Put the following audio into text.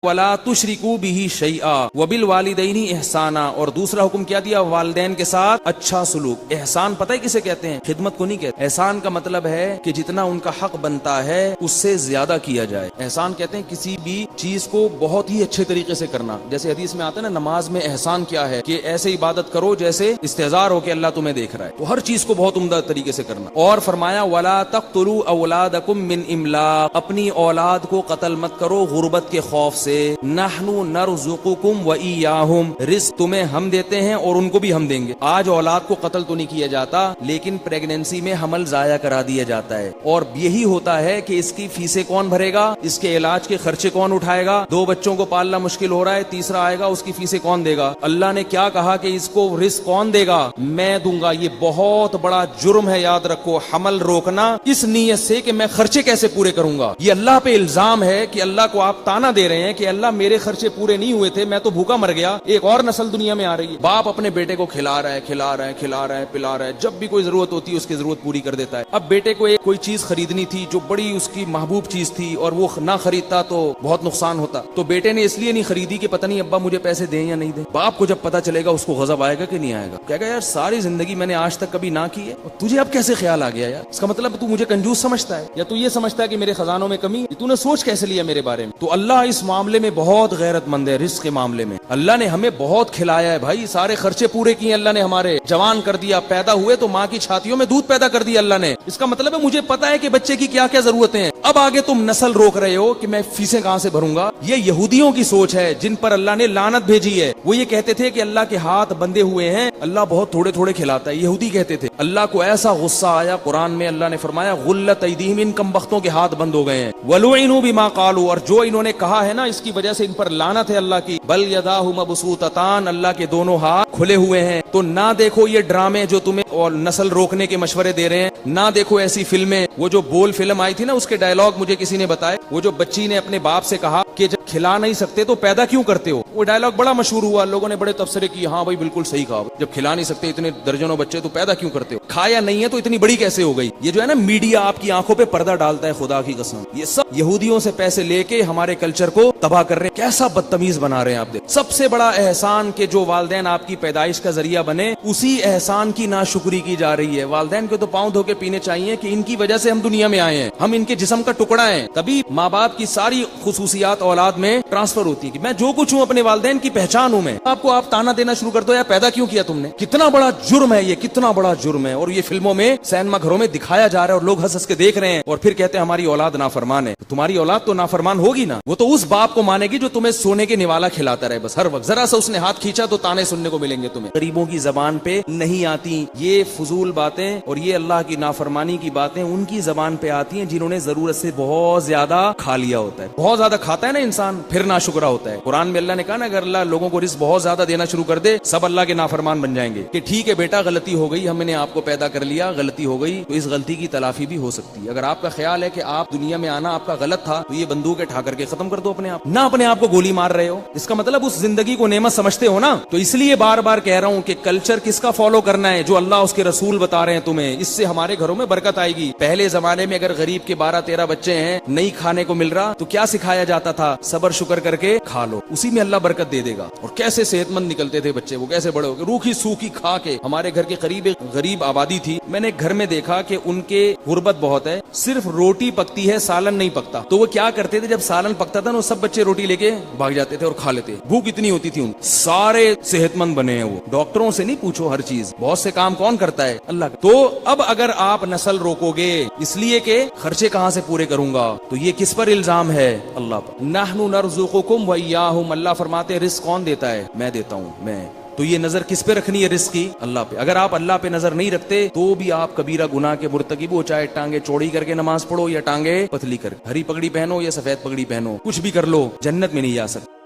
वला तुशरिकू बिही शैआ वबिल वालिदैनी एहसाना। और दूसरा हुक्म क्या दिया? वालिदैन के साथ अच्छा सुलूक। एहसान पता है किसे कहते हैं? खिदमत को नहीं कहते। एहसान का मतलब है कि जितना उनका हक बनता है उससे ज्यादा किया जाए। एहसान कहते हैं किसी भी चीज को बहुत ही अच्छे तरीके से करना। जैसे हदीस में आता है ना, नमाज में एहसान क्या है कि ऐसे इबादत करो जैसे इस्तेजार हो के अल्लाह तुम्हें देख रहा है। तो हर चीज को बहुत उम्दा तरीके से करना। और फरमाया वला तक़्तुलू औलादकुम मिन इमलाक, अपनी औलाद को कत्ल मत करो गुर्बत के खौफ से। नहनु नरज़ुकुकुम व इय्याहुम, रिज़्क़ तुम्हें हम देते हैं और उनको भी हम देंगे। आज औलाद को कत्ल तो नहीं किया जाता, लेकिन प्रेगनेंसी में हमल जाया करा दिया जाता है। और यही होता है कि इसकी फीसें कौन भरेगा, इसके इलाज के खर्चे कौन उठाएगा। 2 बच्चों को पालना मुश्किल हो रहा है, तीसरा आएगा, उसकी फीसें कौन देगा। अल्लाह ने क्या कहा कि इसको रिज़्क़ कौन देगा? मैं दूंगा। ये बहुत बड़ा जुर्म है, याद रखो। हमल रोकना इस नीयत से कि मैं खर्चे कैसे पूरे करूंगा। ये अल्लाह पे इल्जाम है कि अल्लाह को आप ताना दे रहे हैं कि अल्लाह मेरे खर्चे पूरे नहीं हुए थे, मैं तो भूखा मर गया। एक और नस्ल दुनिया में आ रही है। बाप अपने बेटे को खिला रहा है, खिला रहा है, खिला रहा है, पिला रहा है। जब भी कोई जरूरत होती है उसकी जरूरत पूरी कर देता है। अब बेटे को एक कोई चीज खरीदनी थी जो बड़ी उसकी महबूब चीज थी और वो ना खरीदता तो बहुत नुकसान होता। तो बेटे ने इसलिए नहीं खरीदी कि पता नहीं अब्बा मुझे पैसे दें या नहीं दें। बाप को जब पता चलेगा उसको गजब आएगा कि नहीं आएगा? कहेगा यार सारी जिंदगी मैंने आज तक कभी ना की है और तुझे अब कैसे ख्याल आ गया यार? इसका मतलब तू मुझे कंजूस समझता है या तू ये समझता है कि मेरे खजानों में कमी। तूने सोच कैसे लिया मेरे बारे में? तो अल्लाह इस मामले में बहुत गैरतमंद है। रिस्क के मामले में अल्लाह ने हमें बहुत खिलाया है भाई, सारे खर्चे पूरे किए अल्लाह ने, हमारे जवान कर दिया। पैदा हुए तो माँ की छातियों में दूध पैदा कर दिया अल्लाह ने। इसका मतलब है मुझे पता है कि बच्चे की क्या क्या जरूरतें हैं। अब आगे तुम नस्ल रोक रहे हो कि मैं फीसें कहां से भरूंगा। ये यहूदियों की सोच है जिन पर अल्लाह ने लानत भेजी है। वो ये कहते थे कि अल्लाह के हाथ बंधे हुए हैं, अल्लाह बहुत थोड़े थोड़े खिलाता है। यहूदी कहते थे। अल्लाह को ऐसा गुस्सा आया, कुरान में अल्लाह ने फरमाया गुल्लत ऐदीहिम, इन कमबख्तों के हाथ बंद हो गए हैं। वलुइनु बिमा क़ालू, और जो इन्होंने कहा है ना इसकी वजह से इन पर लानत है अल्लाह की। बल यदाहु मबसूततान, अल्लाह के दोनों हाथ खुले हुए हैं। तो ना देखो ये ड्रामे जो तुम्हें और नस्ल रोकने के मशवरे दे रहे हैं, ना देखो ऐसी फिल्में। वो जो बोल फिल्म आई थी ना, उसके डायलॉग मुझे किसी ने बताए। वो जो बच्ची ने अपने बाप से कहा कि जब खिला नहीं सकते तो पैदा क्यों करते हो, वो डायलॉग बड़ा मशहूर हुआ। लोगों ने बड़े तबसरे किए, हाँ भाई बिल्कुल सही कहा, जब खिला नहीं सकते इतने दर्जनों बच्चे तो पैदा क्यों करते हो। खाया नहीं है तो इतनी बड़ी कैसे हो गई। ये जो है ना मीडिया आपकी आंखों पे पर्दा डालता है, खुदा की कसम। ये सब यहूदियों से पैसे लेके हमारे कल्चर को तबाह कर रहे हैं। कैसा बदतमीज बना रहे हैं आप देख। सबसे बड़ा एहसान के जो वालिदैन आपकी पैदाइश का जरिया बने, उसी एहसान की नाशुक्री की जा रही है। वालिदैन को तो पांव धो के पीने चाहिए कि इनकी वजह से हम दुनिया में आए हैं, हम इनके जिस्म का टुकड़ा है। तभी माँ बाप की सारी खुसूसियात औलाद में ट्रांसफर होती है कि मैं जो कुछ हूँ अपने वालिदैन की पहचान हूँ मैं। आपको आप ताना देना शुरू कर दो, यार पैदा क्यों किया तुमने। कितना बड़ा जुर्म है ये, कितना बड़ा जुर्म है। और ये फिल्मों में, सिनेमा घरों में दिखाया जा रहा है और लोग हंस हंस के देख रहे हैं और फिर कहते हैं हमारी औलाद नाफरमान है। तो तुम्हारी औलाद तो नाफरमान होगी ना। वो तो उस बाप को मानेगी जो तुम्हें सोने के निवाला खिलाता रहे बस हर वक्त। जरा सा उसने हाथ खींचा तो ताने सुनने को मिलेंगे तुम्हें। गरीबों की जबान पे नहीं आती ये फजूल बातें और ये अल्लाह की नाफरमानी की बातें उनकी जबान पे आती हैं जिन्होंने जरूरत से बहुत ज्यादा खा लिया होता है। बहुत ज्यादा खाता है ना इंसान, फिर नाशुक्रा होता है। कुरान में अल्लाह ने कहा ना, अगर अल्लाह लोगों को रिस्क बहुत ज्यादा देना शुरू कर दे, सब अल्लाह के नाफरमान बन जाएंगे कि ठीक है बेटा गलती हो गई, हमने आपको पैदा कर लिया, गलती हो गई, तो इस गलती की तलाफी भी हो सकती है। अगर आपका ख्याल है कि आप दुनिया में आना आपका गलत था, तो ये बंदूक उठा करके खत्म कर दो अपने आप। ना अपने आप को गोली मार रहे हो, इसका मतलब उस जिंदगी को नेमत समझते हो ना। तो इसलिए बार बार कह रहा हूँ कि कल्चर किसका फॉलो करना है, जो अल्लाह उसके रसूल बता रहे हैं तुम्हें। इससे हमारे घरों में बरकत आएगी। पहले जमाने में अगर गरीब के 12-13 बच्चे हैं, नहीं खाने को मिल रहा, तो क्या सिखाया जाता था? सबर शुक्र करके खा लो, उसी में अल्लाह बरकत दे देगा। और कैसे सेहतमंद निकलते थे बच्चे, वो कैसे बड़े हो गए। रूखी सूखी खा के। हमारे घर के करीब एक गरीब आबादी थी, मैंने घर में देखा कि उनके गुर्बत बहुत है, सिर्फ रोटी पकती है, सालन नहीं पकता। तो वो क्या करते थे, जब सालन पकता था ना, सब बच्चे रोटी लेके भाग जाते थे और खा लेते। भूख इतनी होती थी उन। सारे सेहतमंद बने हैं वो। डॉक्टरों से नहीं पूछो हर चीज, बहुत से काम कौन करता है? अल्लाह। तो अब अगर आप नस्ल रोकोगे इसलिए के खर्चे कहां से पूरे करूंगा, तो ये किस पर इल्जाम है? अल्लाह पर। नहनु नरज़ुकुकुम व इय्याहुम, अल्लाह फरमाते रिस्क कौन देता है? मैं देता हूँ मैं। तो ये नजर किस पे रखनी है रिस्क की? अल्लाह पे। अगर आप अल्लाह पे नजर नहीं रखते तो भी आप कबीरा गुनाह के मुर्तकिब हो। चाहे टांगे चौड़ी करके नमाज पढ़ो या टांगे पतली करके, हरी पगड़ी पहनो या सफेद पगड़ी पहनो, कुछ भी कर लो, जन्नत में नहीं जा सकते।